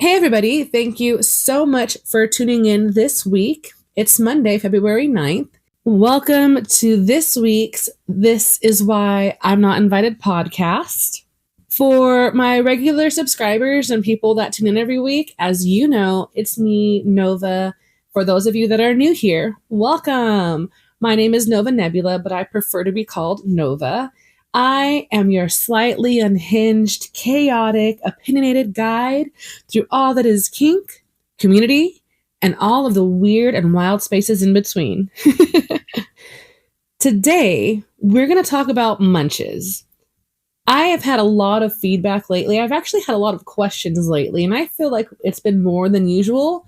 Hey, everybody. Thank you so much for tuning in this week. It's Monday, February 9th. Welcome to this week's This Is Why I'm Not Invited podcast. For my regular subscribers and people that tune in every week, as you know, it's me, Nova. For those of you that are new here, welcome. My name is Nova Nebula, but I prefer to be called Nova. I am your slightly unhinged, chaotic, opinionated guide through all that is kink, community, and all of the weird and wild spaces in between. Today, we're going to talk about munches. I have had a lot of feedback lately. I've actually had a lot of questions lately, and I feel like it's been more than usual.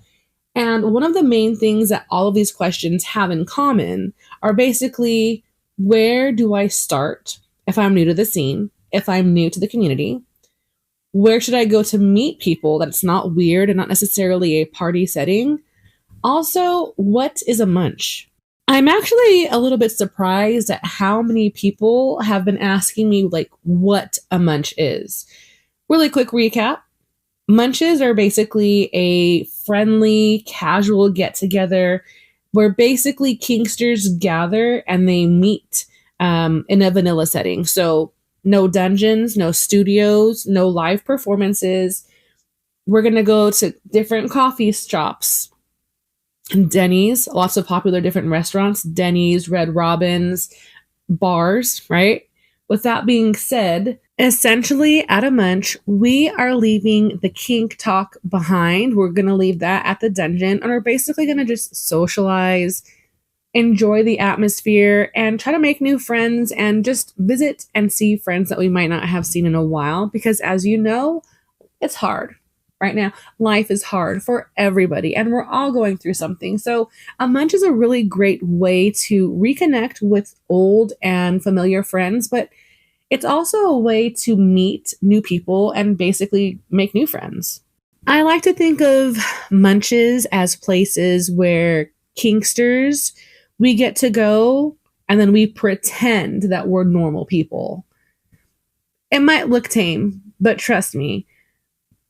And one of the main things that all of these questions have in common are basically, where do I start if I'm new to the scene, if I'm new to the community? Where should I go to meet people that it's not weird and not necessarily a party setting? Also, what is a munch? I'm actually a little bit surprised at how many people have been asking me, what a munch is. Really quick recap. Munches are basically a friendly, casual get-together where basically kinksters gather and they meet in a vanilla setting. So no dungeons, no studios, no live performances. We're going to go to different coffee shops, Denny's, lots of popular different restaurants, Denny's, Red Robin's, bars, right? With that being said, essentially at a munch, we are leaving the kink talk behind. We're going to leave that at the dungeon, and we're basically going to just socialize, enjoy the atmosphere, and try to make new friends and just visit and see friends that we might not have seen in a while. Because as you know, it's hard right now. Life is hard for everybody, and we're all going through something. So a munch is a really great way to reconnect with old and familiar friends, but it's also a way to meet new people and basically make new friends. I like to think of munches as places where kinksters, we get to go and then we pretend that we're normal people. It might look tame, but trust me,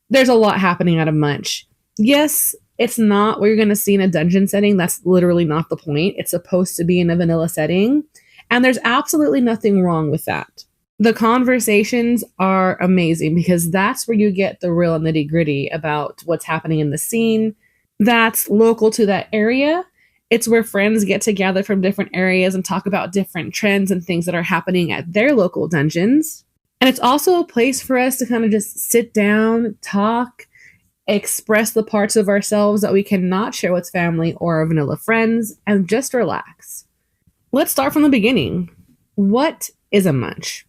there's a lot happening at a munch. Yes, it's not what you're going to see in a dungeon setting. That's literally not the point. It's supposed to be in a vanilla setting, and there's absolutely nothing wrong with that. The conversations are amazing because that's where you get the real nitty gritty about what's happening in the scene that's local to that area. It's where friends get together from different areas and talk about different trends and things that are happening at their local dungeons. And it's also a place for us to kind of just sit down, talk, express the parts of ourselves that we cannot share with family or our vanilla friends, and just relax. Let's start from the beginning. What is a munch?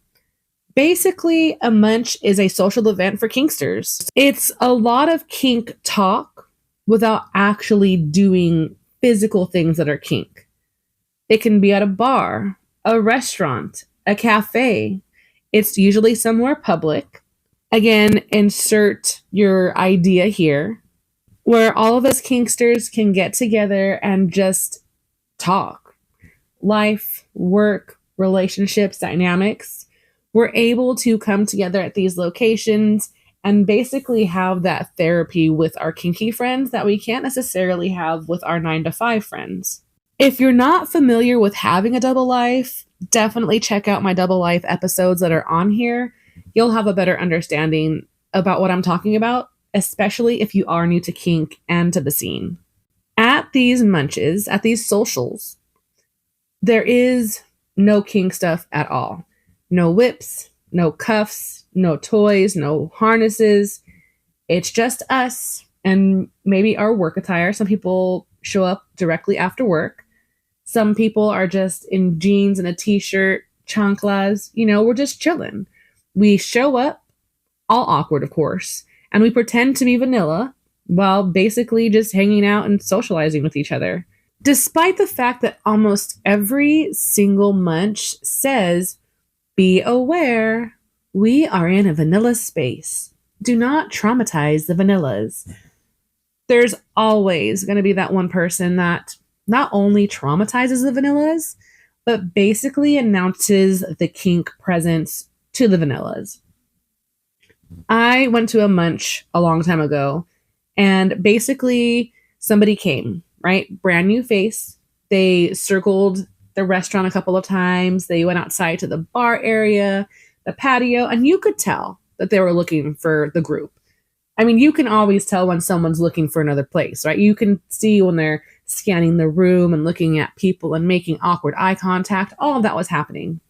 Basically, a munch is a social event for kinksters. It's a lot of kink talk without actually doing physical things that are kink. It can be at a bar, a restaurant, a cafe. It's usually somewhere public. Again, insert your idea here, where all of us kinksters can get together and just talk. Life, work, relationships, dynamics. We're able to come together at these locations and basically have that therapy with our kinky friends that we can't necessarily have with our 9-to-5 friends. If you're not familiar with having a double life, definitely check out my double life episodes that are on here. You'll have a better understanding about what I'm talking about, especially if you are new to kink and to the scene. At these munches, at these socials, there is no kink stuff at all. No whips, no cuffs, no toys, no harnesses. It's just us and maybe our work attire. Some people show up directly after work. Some people are just in jeans and a t-shirt, chanclas. We're just chilling. We show up, all awkward, of course, and we pretend to be vanilla while basically just hanging out and socializing with each other. Despite the fact that almost every single munch says, be aware, we are in a vanilla space. Do not traumatize the vanillas. There's always going to be that one person that not only traumatizes the vanillas, but basically announces the kink presence to the vanillas. I went to a munch a long time ago, And basically, somebody came, right? Brand new face. They circled the restaurant a couple of times. They went outside to the bar area, the patio, and you could tell that they were looking for the group. I mean, you can always tell when someone's looking for another place, right? You can see when they're scanning the room and looking at people and making awkward eye contact. All of that was happening.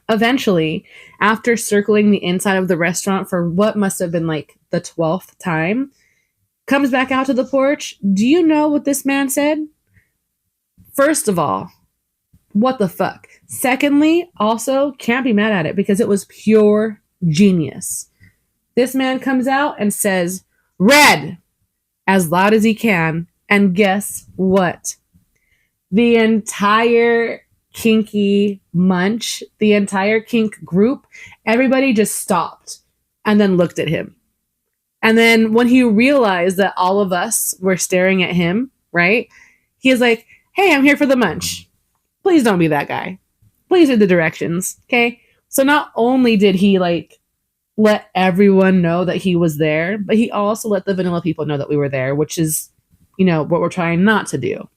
Eventually, after circling the inside of the restaurant for what must have been like the 12th time, comes back out to the porch. Do you know what this man said? First of all, what the fuck? Secondly, also can't be mad at it because it was pure genius. This man comes out and says, "Red," as loud as he can. And guess what? The entire kinky munch, the entire kink group, everybody just stopped and then looked at him. And then when he realized that all of us were staring at him, right? He was like, "Hey, I'm here for the munch. Please don't be that guy. Please read the directions." Okay. So not only did he like let everyone know that he was there, but he also let the vanilla people know that we were there, which is, what we're trying not to do.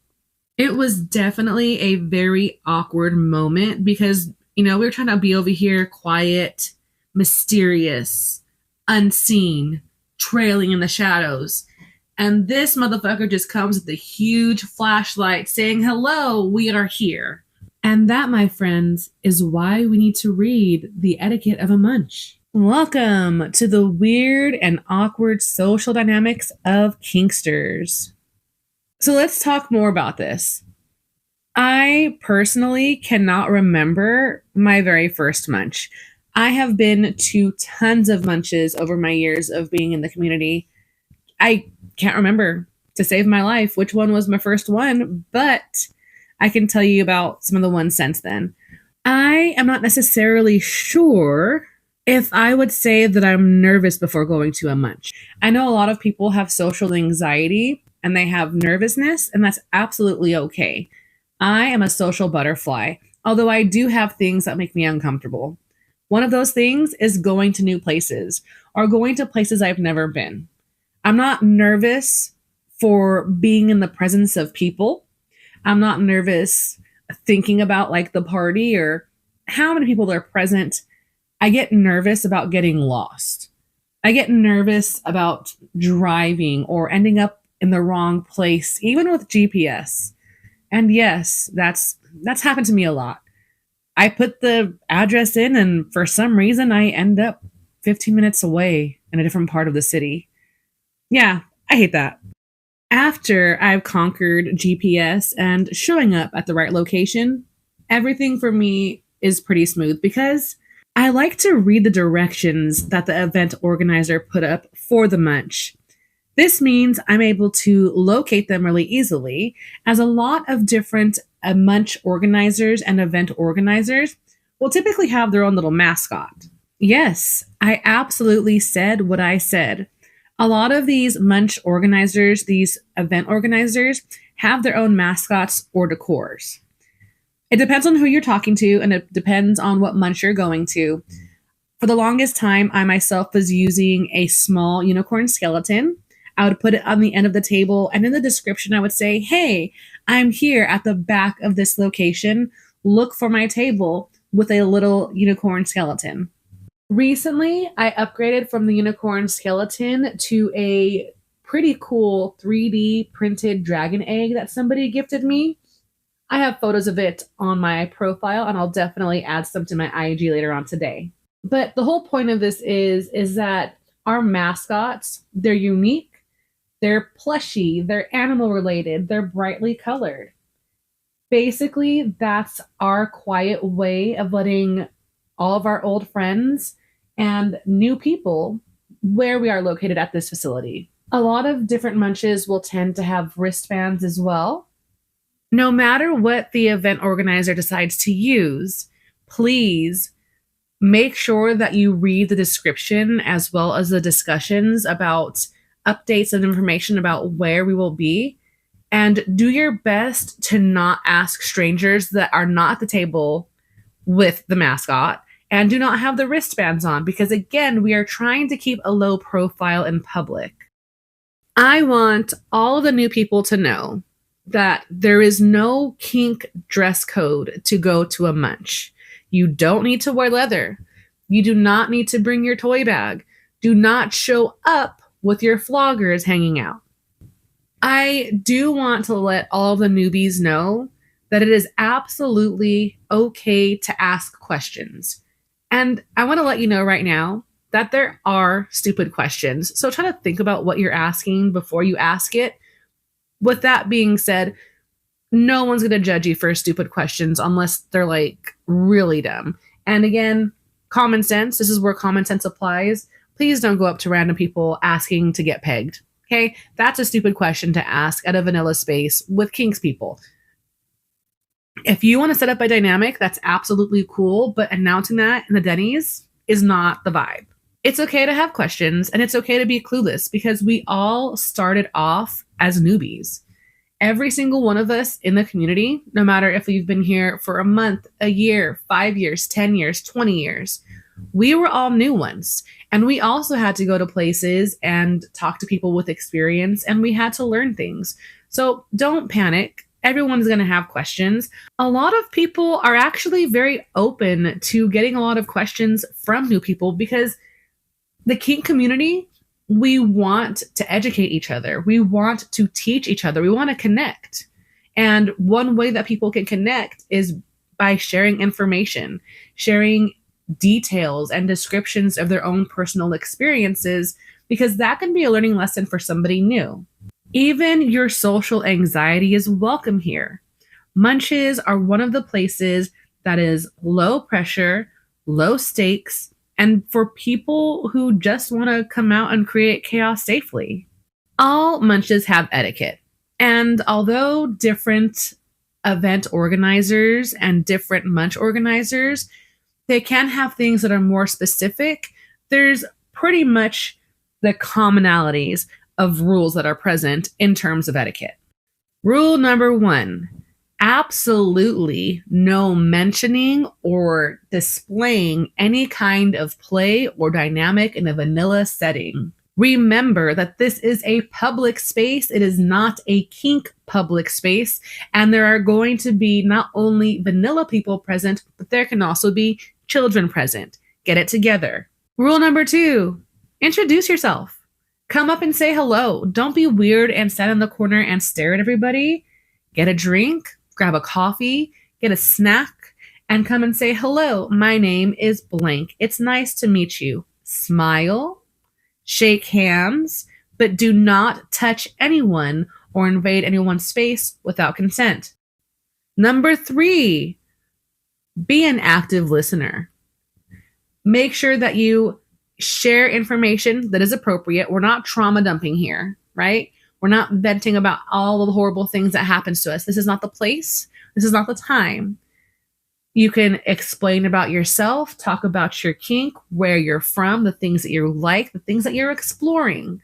It was definitely a very awkward moment because, we were trying to be over here quiet, mysterious, unseen, trailing in the shadows. And this motherfucker just comes with a huge flashlight saying, "Hello, we are here." And that, my friends, is why we need to read The Etiquette of a Munch. Welcome to the weird and awkward social dynamics of kinksters. So let's talk more about this. I personally cannot remember my very first munch. I have been to tons of munches over my years of being in the community. I can't remember, to save my life, which one was my first one, but I can tell you about some of the ones since then. I am not necessarily sure if I would say that I'm nervous before going to a munch. I know a lot of people have social anxiety and they have nervousness, and that's absolutely okay. I am a social butterfly, although I do have things that make me uncomfortable. One of those things is going to new places or going to places I've never been. I'm not nervous for being in the presence of people. I'm not nervous thinking about like the party or how many people are present. I get nervous about getting lost. I get nervous about driving or ending up in the wrong place, even with GPS. And yes, that's happened to me a lot. I put the address in and for some reason I end up 15 minutes away in a different part of the city. Yeah, I hate that. After I've conquered GPS and showing up at the right location, everything for me is pretty smooth because I like to read the directions that the event organizer put up for the munch. This means I'm able to locate them really easily, as a lot of different munch organizers and event organizers will typically have their own little mascot. Yes, I absolutely said what I said. A lot of these munch organizers, these event organizers, have their own mascots or decors. It depends on who you're talking to, and it depends on what munch you're going to. For the longest time, I myself was using a small unicorn skeleton. I would put it on the end of the table, and in the description, I would say, "Hey, I'm here at the back of this location. Look for my table with a little unicorn skeleton." Recently, I upgraded from the unicorn skeleton to a pretty cool 3D printed dragon egg that somebody gifted me. I have photos of it on my profile, and I'll definitely add some to my IG later on today. But the whole point of this is that our mascots, they're unique, they're plushy, they're animal related, they're brightly colored. Basically, that's our quiet way of letting all of our old friends and new people where we are located at this facility. A lot of different munches will tend to have wristbands as well. No matter what the event organizer decides to use, please make sure that you read the description as well as the discussions about updates and information about where we will be. And do your best to not ask strangers that are not at the table with the mascot and do not have the wristbands on because, again, we are trying to keep a low profile in public. I want all of the new people to know that there is no kink dress code to go to a munch. You don't need to wear leather. You do not need to bring your toy bag. Do not show up with your floggers hanging out. I do want to let all of the newbies know that it is absolutely okay to ask questions. And I want to let you know right now that there are stupid questions. So try to think about what you're asking before you ask it. With that being said, no one's going to judge you for stupid questions unless they're like really dumb. And again, common sense, this is where common sense applies. Please don't go up to random people asking to get pegged. Okay? That's a stupid question to ask at a vanilla space with kinks people. If you want to set up a dynamic, that's absolutely cool, but announcing that in the Denny's is not the vibe. It's okay to have questions and it's okay to be clueless because we all started off as newbies. Every single one of us in the community, no matter if we've been here for a month, a year, 5 years, 10 years, 20 years, we were all new ones. And we also had to go to places and talk to people with experience, and we had to learn things. So don't panic. Everyone's going to have questions. A lot of people are actually very open to getting a lot of questions from new people because the kink community, we want to educate each other. We want to teach each other. We want to connect. And one way that people can connect is by sharing information, sharing details and descriptions of their own personal experiences, because that can be a learning lesson for somebody new. Even your social anxiety is welcome here. Munches are one of the places that is low pressure, low stakes, and for people who just want to come out and create chaos safely. All munches have etiquette. And although different event organizers and different munch organizers, they can have things that are more specific, there's pretty much the commonalities of rules that are present in terms of etiquette. Rule number 1, absolutely no mentioning or displaying any kind of play or dynamic in a vanilla setting. Remember that this is a public space. It is not a kink public space. And there are going to be not only vanilla people present, but there can also be children present. Get it together. Rule number 2, introduce yourself. Come up and say hello. Don't be weird and stand in the corner and stare at everybody. Get a drink, grab a coffee, get a snack, and come and say, hello, my name is blank. It's nice to meet you. Smile, shake hands, but do not touch anyone or invade anyone's space without consent. Number 3, be an active listener. Make sure that you share information that is appropriate. We're not trauma dumping here, right? We're not venting about all of the horrible things that happens to us. This is not the place. This is not the time. You can explain about yourself, talk about your kink, where you're from, the things that you like, the things that you're exploring.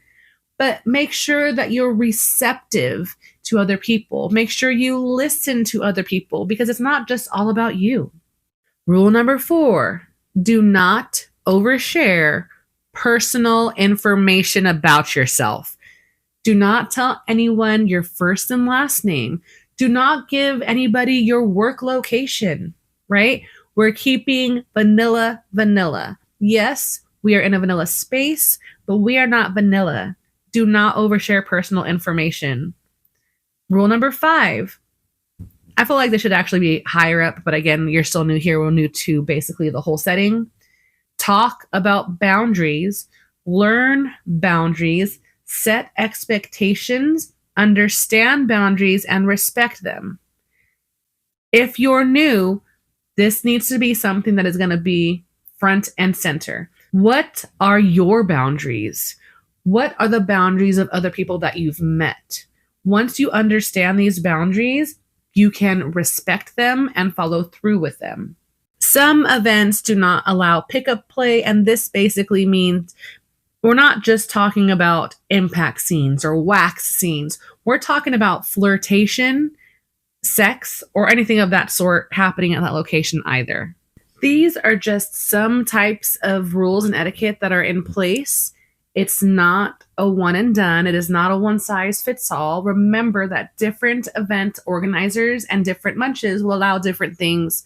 But make sure that you're receptive to other people. Make sure you listen to other people because it's not just all about you. Rule number 4, do not overshare personal information about yourself. Do not tell anyone your first and last name. Do not give anybody your work location, right? We're keeping vanilla. Yes, we are in a vanilla space, but we are not vanilla. Do not overshare personal information. Rule number 5. I feel like this should actually be higher up, but again, you're still new here. We're new to basically the whole setting. Talk about boundaries, learn boundaries, set expectations, understand boundaries, and respect them. If you're new, this needs to be something that is going to be front and center. What are your boundaries? What are the boundaries of other people that you've met? Once you understand these boundaries, you can respect them and follow through with them. Some events do not allow pickup play, and this basically means we're not just talking about impact scenes or wax scenes. We're talking about flirtation, sex, or anything of that sort happening at that location either. These are just some types of rules and etiquette that are in place It's not a one and done. It is not a one size fits all. Remember that different event organizers and different munches will allow different things.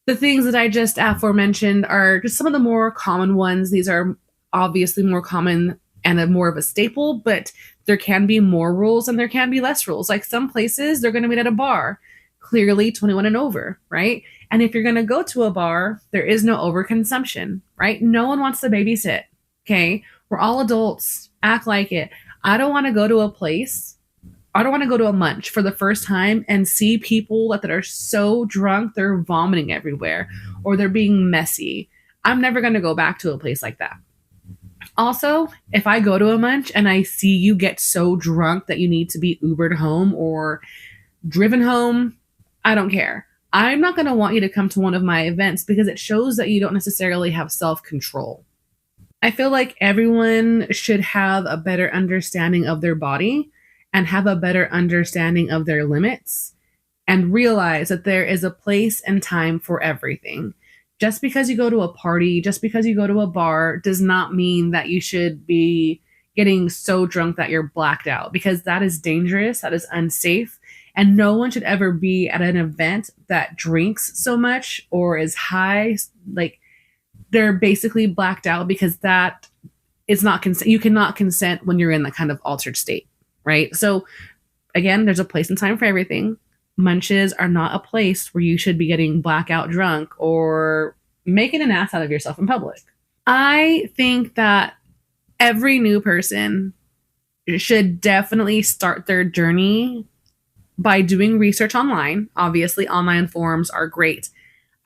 The things that I just aforementioned are just some of the more common ones. These are obviously more common and more of a staple, but there can be more rules and there can be less rules. Like some places, they're going to meet at a bar, clearly 21 and over, right? And if you're going to go to a bar, there is no overconsumption, right? No one wants to babysit, okay? We're all adults. Act like it. I don't want to go to a place. I don't want to go to a munch for the first time and see people that are so drunk they're vomiting everywhere or they're being messy. I'm never going to go back to a place like that. Also, if I go to a munch and I see you get so drunk that you need to be Ubered home or driven home, I don't care. I'm not going to want you to come to one of my events because it shows that you don't necessarily have self-control. I feel like everyone should have a better understanding of their body and have a better understanding of their limits and realize that there is a place and time for everything. Just because you go to a party, just because you go to a bar does not mean that you should be getting so drunk that you're blacked out, because that is dangerous, that is unsafe, and no one should ever be at an event that drinks so much or is high, like they're basically blacked out, because that is not consent. You cannot consent when you're in that kind of altered state, right? So again, there's a place and time for everything. Munches are not a place where you should be getting blackout drunk or making an ass out of yourself in public. I think that every new person should definitely start their journey by doing research online. Obviously, online forums are great.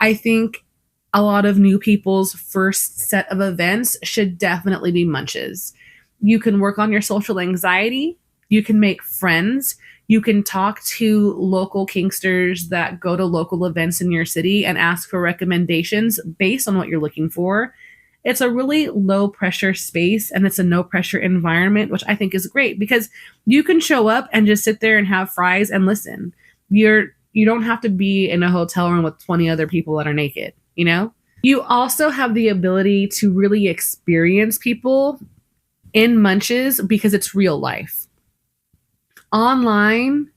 I think a lot of new people's first set of events should definitely be munches. You can work on your social anxiety. You can make friends. You can talk to local kinksters that go to local events in your city and ask for recommendations based on what you're looking for. It's a really low pressure space and it's a no pressure environment, which I think is great because you can show up and just sit there and have fries and listen. You don't have to be in a hotel room with 20 other people that are naked, you know? You also have the ability to really experience people in munches because it's real life. Online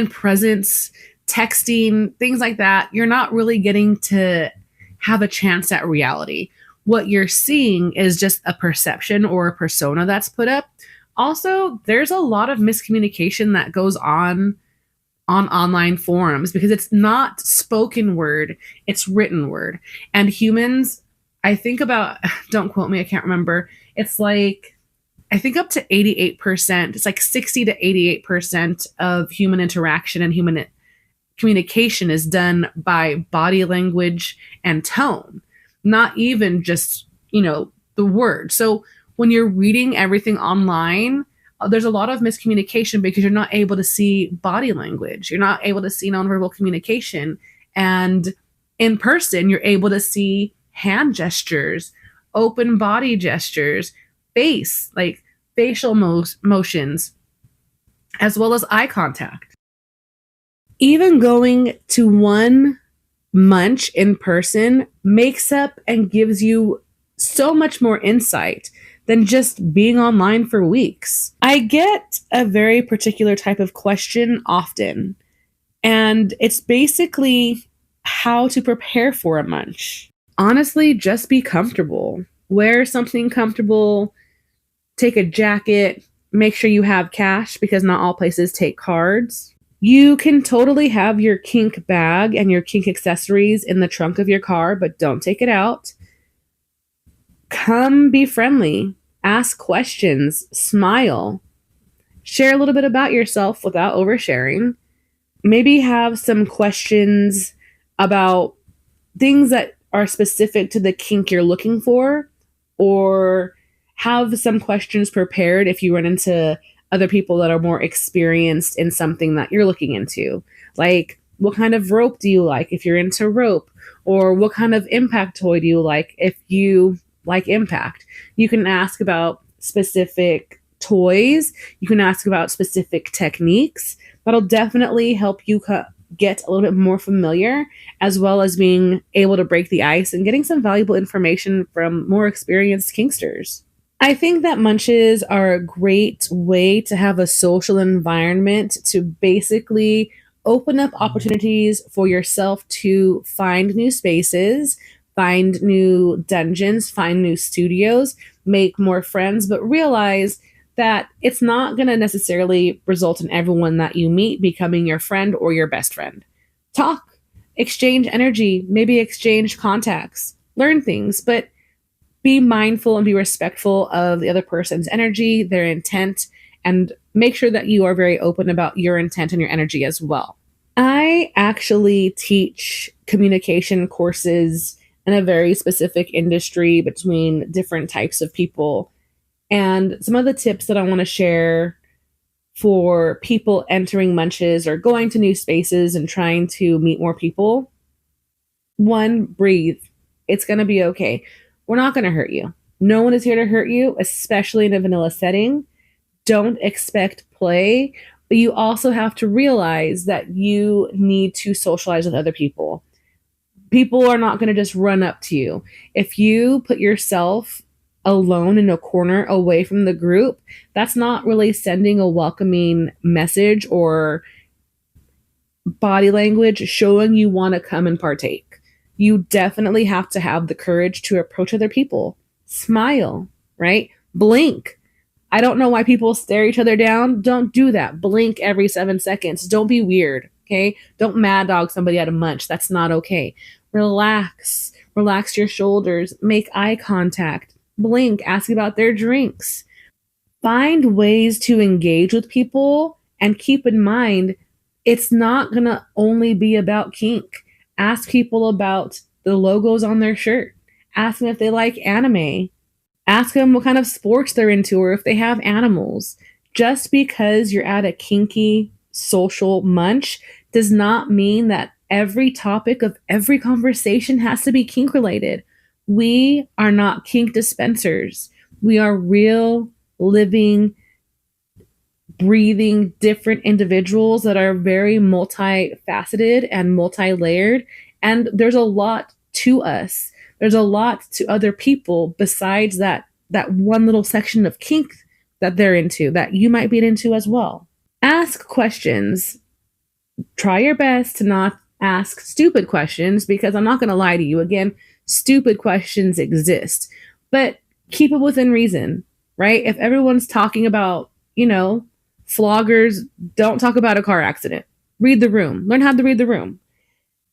presence, texting, things like that, you're not really getting to have a chance at reality. What you're seeing is just a perception or a persona that's put up. Also, there's a lot of miscommunication that goes on online forums because it's not spoken word, it's written word. And humans, I think about, don't quote me, I can't remember. It's like, I think up to 88%, it's like 60 to 88% of human interaction and human communication is done by body language and tone, not even just, the word. So when you're reading everything online, there's a lot of miscommunication because you're not able to see body language. You're not able to see nonverbal communication. And in person, you're able to see hand gestures, open body gestures, face, like facial motions, as well as eye contact. Even going to one munch in person makes up and gives you so much more insight than just being online for weeks. I get a very particular type of question often, and it's basically how to prepare for a munch. Honestly, just be comfortable. Wear something comfortable. Take a jacket. Make sure you have cash because not all places take cards. You can totally have your kink bag and your kink accessories in the trunk of your car, but don't take it out. Come be friendly. Ask questions. Smile. Share a little bit about yourself without oversharing. Maybe have some questions about things that are specific to the kink you're looking for, or have some questions prepared if you run into other people that are more experienced in something that you're looking into. Like, what kind of rope do you like if you're into rope? Or what kind of impact toy do you like if you like impact? You can ask about specific toys. You can ask about specific techniques. That'll definitely help you get a little bit more familiar, as well as being able to break the ice and getting some valuable information from more experienced kinksters. I think that munches are a great way to have a social environment to basically open up opportunities for yourself to find new spaces, find new dungeons, find new studios, make more friends, but realize that it's not going to necessarily result in everyone that you meet becoming your friend or your best friend. Talk, exchange energy, maybe exchange contacts, learn things, but be mindful and be respectful of the other person's energy, their intent, and make sure that you are very open about your intent and your energy as well. I actually teach communication courses in a very specific industry between different types of people. And some of the tips that I want to share for people entering munches or going to new spaces and trying to meet more people. One, breathe. It's going to be okay. We're not going to hurt you. No one is here to hurt you, especially in a vanilla setting. Don't expect play, but you also have to realize that you need to socialize with other people. People are not going to just run up to you. If you put yourself alone in a corner away from the group, that's not really sending a welcoming message or body language showing you want to come and partake. You definitely have to have the courage to approach other people. Smile, right? Blink. I don't know why people stare each other down. Don't do that. Blink every 7 seconds. Don't be weird, okay? Don't mad dog somebody at a munch. That's not okay. Relax. Relax your shoulders. Make eye contact. Blink. Ask about their drinks. Find ways to engage with people and keep in mind it's not going to only be about kink. Ask people about the logos on their shirt. Ask them if they like anime. Ask them what kind of sports they're into or if they have animals. Just because you're at a kinky social munch does not mean that every topic of every conversation has to be kink related. We are not kink dispensers. We are real, living, breathing, different individuals that are very multifaceted and multi-layered. And there's a lot to us. There's a lot to other people besides that one little section of kink that they're into, that you might be into as well. Ask questions. Try your best to not ask stupid questions, because I'm not going to lie to you. Again, stupid questions exist, but keep it within reason, right? If everyone's talking about, floggers, don't talk about a car accident. Read the room. Learn how to read the room.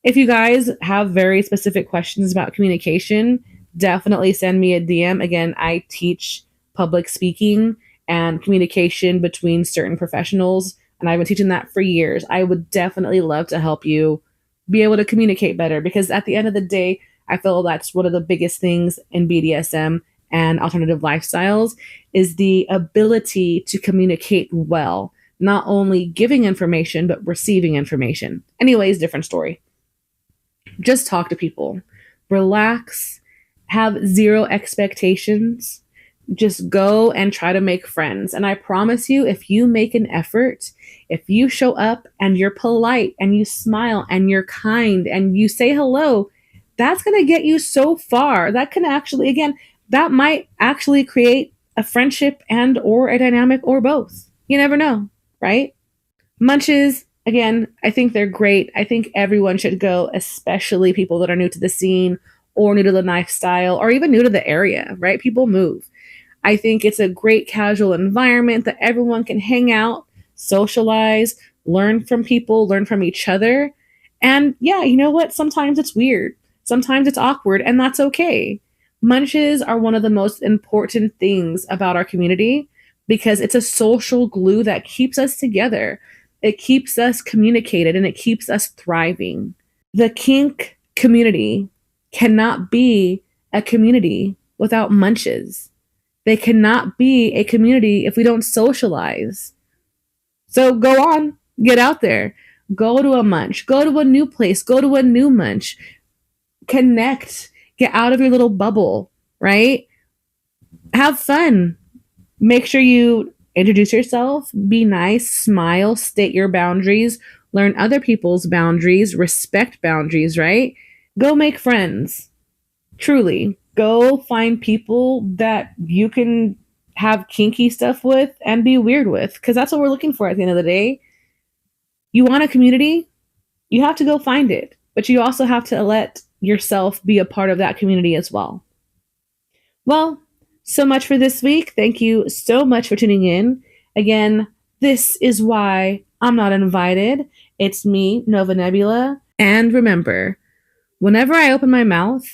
If you guys have very specific questions about communication, definitely send me a DM. Again, I teach public speaking and communication between certain professionals, and I've been teaching that for years. I would definitely love to help you be able to communicate better, because at the end of the day, I feel that's one of the biggest things in BDSM and alternative lifestyles is the ability to communicate well, not only giving information, but receiving information. Anyways, different story. Just talk to people. Relax. Have zero expectations. Just go and try to make friends. And I promise you, if you make an effort, if you show up and you're polite and you smile and you're kind and you say hello, that's going to get you so far. That can actually, again, that might actually create a friendship and or a dynamic or both. You never know, right? Munches, again, I think they're great. I think everyone should go, especially people that are new to the scene or new to the lifestyle or even new to the area, right? People move. I think it's a great casual environment that everyone can hang out, socialize, learn from people, learn from each other. And yeah, you know what? Sometimes it's weird. Sometimes it's awkward, and that's okay. Munches are one of the most important things about our community because it's a social glue that keeps us together. It keeps us communicated and it keeps us thriving. The kink community cannot be a community without munches. They cannot be a community if we don't socialize. So go on, get out there. Go to a munch. Go to a new place. Go to a new munch. Connect. Get out of your little bubble, right? Have fun. Make sure you introduce yourself. Be nice. Smile. State your boundaries. learn other people's boundaries, respect boundaries, right? Go make friends. Truly. Go find people that you can have kinky stuff with and be weird with, because that's what we're looking for at the end of the day. You want a community? You have to go find it, but you also have to let yourself be a part of that community as well. Well, so much for this week. Thank you so much for tuning in. Again, this is why I'm not invited. It's me, Nova Nebula. And remember, whenever I open my mouth,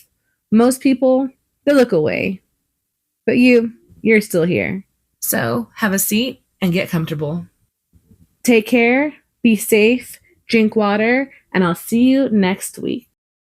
most people, they look away. But you're still here. So have a seat and get comfortable. Take care, be safe, drink water, and I'll see you next week.